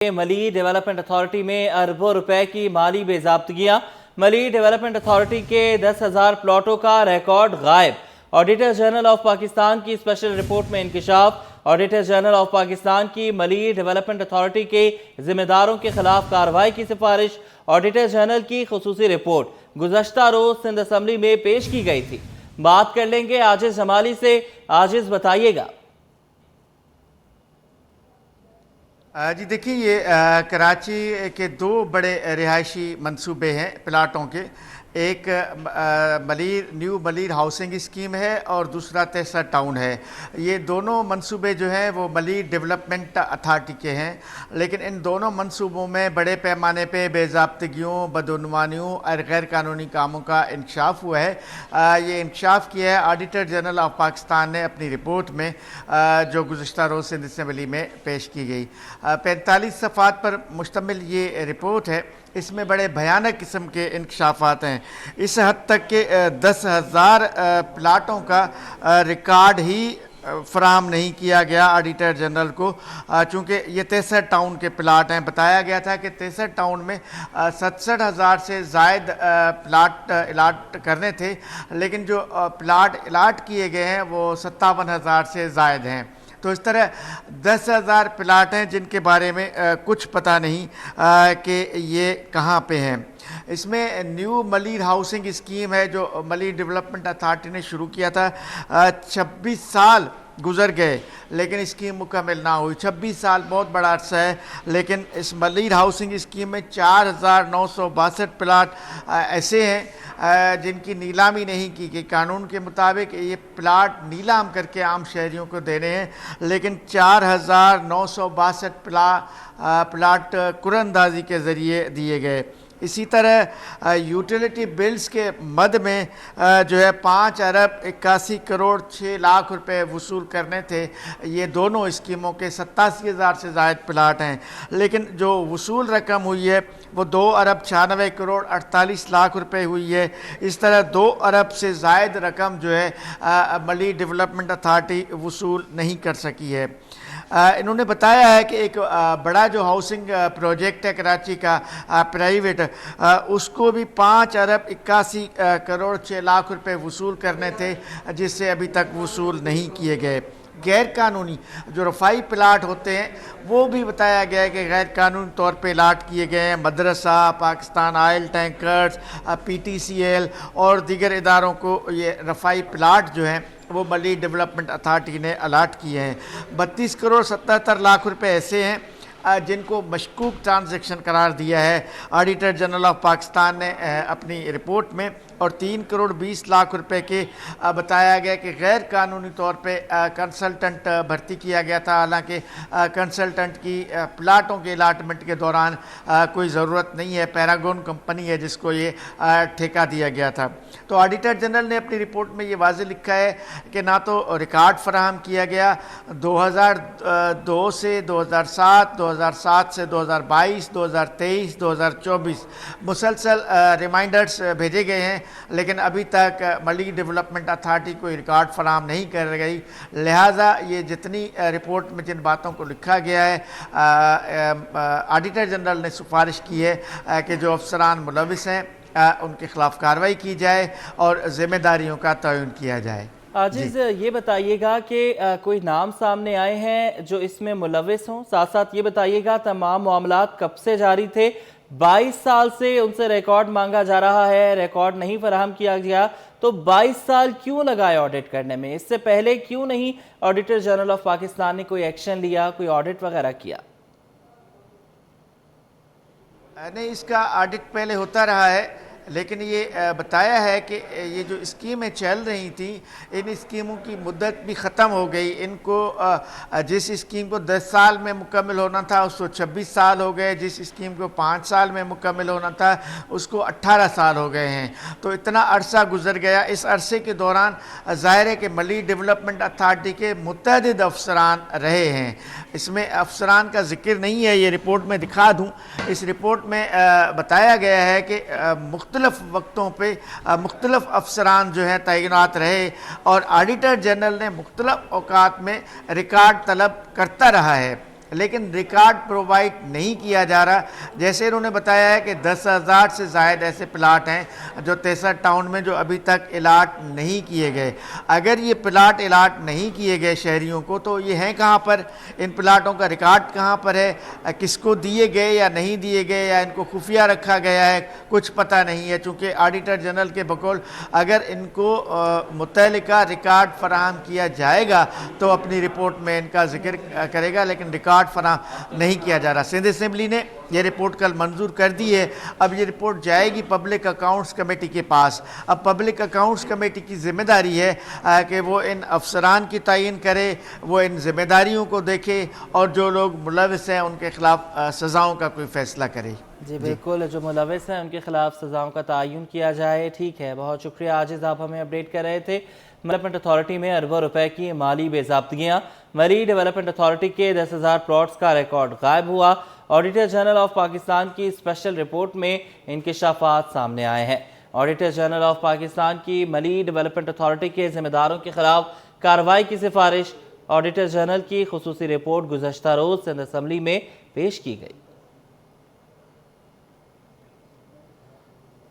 मली development authority में अरबों रुपए की माली बेज़ाब्तगियां। मली डेवलपमेंट अथॉरिटी के 10,000 प्लॉटों का रिकॉर्ड गायब। ऑडिटर जनरल ऑफ पाकिस्तान की स्पेशल रिपोर्ट में इंकिशाफ। ऑडिटर जनरल ऑफ पाकिस्तान की मली डेवलपमेंट अथॉरिटी के जिम्मेदारों के खिलाफ कार्रवाई की सिफारिश। ऑडिटर जनरल की खुसूसी रिपोर्ट गुज़श्ता रोज सिंध असम्बली में पेश की गई थी। बात कर लेंगे आजिज जमाली से। आजिज, बताइएगा। जी देखिए, ये कराची के दो बड़े रिहायशी मंसूबे हैं प्लाटों के। एक न्यू मलीर हाउसिंग स्कीम है और दूसरा तेसरा टाउन है। ये दोनों मंसूबे जो हैं वो मलीर डेवलपमेंट अथॉरिटी के हैं, लेकिन इन दोनों मंसूबों में बड़े पैमाने पे बेज़ाब्तगियों, बदउनवानियों और गैर कानूनी कामों का इंकशाफ हुआ है। ये इंकशाफ किया है ऑडिटर जनरल ऑफ पाकिस्तान ने अपनी रिपोर्ट में, जो गुज़श्ता रोज़ सिंध असम्बली में पेश की गई। 45 सफ़ात पर मुश्तमिल ये रिपोर्ट है। इसमें बड़े भयानक किस्म के इंकशाफात हैं। इस हद तक के 10,000 प्लाटों का रिकॉर्ड ही फराहम नहीं किया गया ऑडिटर जनरल को, चूँकि ये 63 टाउन के प्लाट हैं। बताया गया था कि 63 टाउन में 67,000 से ज़ायद प्लाट अलाट करने थे, लेकिन जो प्लाट अलाट किए गए हैं वो 57,000 से ज़ायद हैं। तो इस तरह 10,000 प्लाट हैं जिनके बारे में कुछ पता नहीं कि ये कहाँ पे हैं। इसमें न्यू मलीर हाउसिंग स्कीम है जो मलीर डेवलपमेंट अथॉरिटी ने शुरू किया था। 26 साल गुज़र गए लेकिन स्कीम मुकम्मल ना हुई। 26 साल बहुत बड़ा अरसा है, लेकिन इस मलीर हाउसिंग स्कीम में 4,962 प्लाट ऐसे हैं जिनकी नीलामी नहीं की गई। कानून के मुताबिक ये प्लाट नीलाम करके आम शहरियों को देने हैं, लेकिन 4,962 प्लाट कुरअंदाजी के ज़रिए दिए गए। इसी तरह यूटिलिटी बिल्स के मद में जो है 5 अरब 81 करोड़ 6 लाख रुपए वसूल करने थे। ये दोनों स्कीमों के 87,000 से ज़ायद प्लाट हैं, लेकिन जो वसूल रकम हुई है वो 2 अरब 96 करोड़ 48 लाख रुपए हुई है। इस तरह 2 अरब से ज़ायद रकम जो है मली डेवलपमेंट अथॉरिटी वसूल नहीं कर सकी है। इन्होंने बताया है कि एक बड़ा जो हाउसिंग प्रोजेक्ट है कराची का प्राइवेट, उसको भी 5 अरब 81 करोड़ 6 लाख रुपए वसूल करने थे, जिससे अभी तक वसूल नहीं किए गए। गैर कानूनी जो रफ़ाई प्लाट होते हैं वो भी बताया गया है कि गैर कानूनी तौर पे अलाट किए गए हैं। मदरसा, पाकिस्तान ऑयल टैंकर्स, PTCL और दीगर इदारों को ये रफ़ाई प्लाट जो हैं वो मली डेवलपमेंट अथॉरिटी ने अलाट किए हैं। 32 करोड़ 77 लाख रुपए ऐसे हैं जिनको मशकूक ट्रांजैक्शन करार दिया है ऑडिटर जनरल ऑफ पाकिस्तान ने अपनी रिपोर्ट में, और 3 करोड़ 20 लाख रुपए के बताया गया कि गैर कानूनी तौर पे कंसल्टेंट भर्ती किया गया था। हालांकि कंसल्टेंट की प्लाटों के अलाटमेंट के दौरान कोई ज़रूरत नहीं है, पैरागॉन कंपनी है जिसको ये ठेका दिया गया था। तो ऑडिटर जनरल ने अपनी रिपोर्ट में ये वाज़ेह लिखा है कि ना तो रिकॉर्ड फराहम किया गया 2002 से 2007, 2007 से 2022, 2023, 2024 मुसलसल रिमाइंडर्स भेजे गए हैं, लेकिन अभी तक मली डेवलपमेंट अथॉरिटी कोई रिकॉर्ड फराहम नहीं कर गई। लिहाजा ये जितनी रिपोर्ट में जिन बातों को लिखा गया है, ऑडिटर जनरल ने सिफारिश की है कि जो अफसरान मुलविस हैं उनके खिलाफ कार्रवाई की जाए और ज़िम्मेदारियों का तयन किया जाए। आजिज, ये बताइएगा कि कोई नाम सामने आए हैं जो इसमें मुलविस हों? साथ साथ ये बताइएगा तमाम मामलात कब से जारी थे? 22 साल से उनसे रिकॉर्ड मांगा जा रहा है, रिकॉर्ड नहीं फराहम किया गया, तो 22 साल क्यों लगाए ऑडिट करने में? इससे पहले क्यों नहीं ऑडिटर जनरल ऑफ पाकिस्तान ने कोई एक्शन लिया, कोई ऑडिट वगैरह किया? नहीं, इसका ऑडिट पहले होता रहा है, लेकिन ये बताया है कि ये जो स्कीमें चल रही थी इन स्कीमों की मुद्दत भी ख़त्म हो गई। इनको जिस स्कीम को 10 साल में मुकम्मल होना था उसको 26 साल हो गए, जिस स्कीम को 5 साल में मुकम्मल होना था उसको 18 साल हो गए हैं। तो इतना अरसा गुजर गया। इस अरसे के दौरान ज़ाहिर है कि मली डेवलपमेंट अथॉरिटी के मुतअद्दिद अफसरान रहे हैं। इसमें अफसरान का जिक्र नहीं है, ये रिपोर्ट में दिखा दूँ। इस रिपोर्ट में बताया गया है कि मुख्तलिफ वक्तों पे मुख्तलिफ अफसरान जो हैं तैनात रहे और ऑडिटर जनरल ने मुख्तलिफ औकात में रिकॉर्ड तलब करता रहा है। لیکن ریکارڈ پرووائڈ نہیں کیا جا رہا. جیسے انہوں نے بتایا ہے کہ 10,000 سے زائد ایسے پلاٹ ہیں جو 63 ٹاؤن میں جو ابھی تک الاٹ نہیں کیے گئے. اگر یہ پلاٹ الاٹ نہیں کیے گئے شہریوں کو تو یہ ہیں کہاں پر؟ ان پلاٹوں کا ریکارڈ کہاں پر ہے؟ کس کو دیے گئے یا نہیں دیے گئے یا ان کو خفیہ رکھا گیا ہے؟ کچھ پتہ نہیں ہے. چونکہ آڈیٹر جنرل کے بقول اگر ان کو متعلقہ ریکارڈ فراہم کیا جائے گا تو اپنی رپورٹ میں ان کا ذکر کرے گا، لیکن ریکارڈ فراہم نہیں کیا جا رہا. سندھ اسمبلی نے یہ رپورٹ کل منظور کر دی ہے. اب یہ رپورٹ جائے گی پبلک اکاؤنٹس کمیٹی کے پاس. اب پبلک اکاؤنٹس کمیٹی کی ذمہ داری ہے کہ وہ ان افسران کی تعین کرے، وہ ان ذمہ داریوں کو دیکھے اور جو لوگ ملوث ہیں ان کے خلاف سزاؤں کا کوئی فیصلہ کرے. جی بالکل، جو ملوث ہیں ان کے خلاف سزاؤں کا تعین کیا جائے. ٹھیک ہے، بہت شکریہ عاجز، آپ ہمیں اپڈیٹ کر رہے تھے. ڈیولپمنٹ اتھارٹی میں اربوں روپے کی مالی بے ضابطگیاں. ملی ڈیولپمنٹ اتھارٹی کے 10,000 پلاٹس کا ریکارڈ غائب ہوا. آڈیٹر جنرل آف پاکستان کی اسپیشل رپورٹ میں انکشافات سامنے آئے ہیں. آڈیٹر جنرل آف پاکستان کی ملی ڈیولپمنٹ اتھارٹی کے ذمہ داروں کے خلاف کارروائی کی سفارش. آڈیٹر جنرل کی خصوصی رپورٹ گزشتہ روز سندھ اسمبلی میں پیش کی گئی.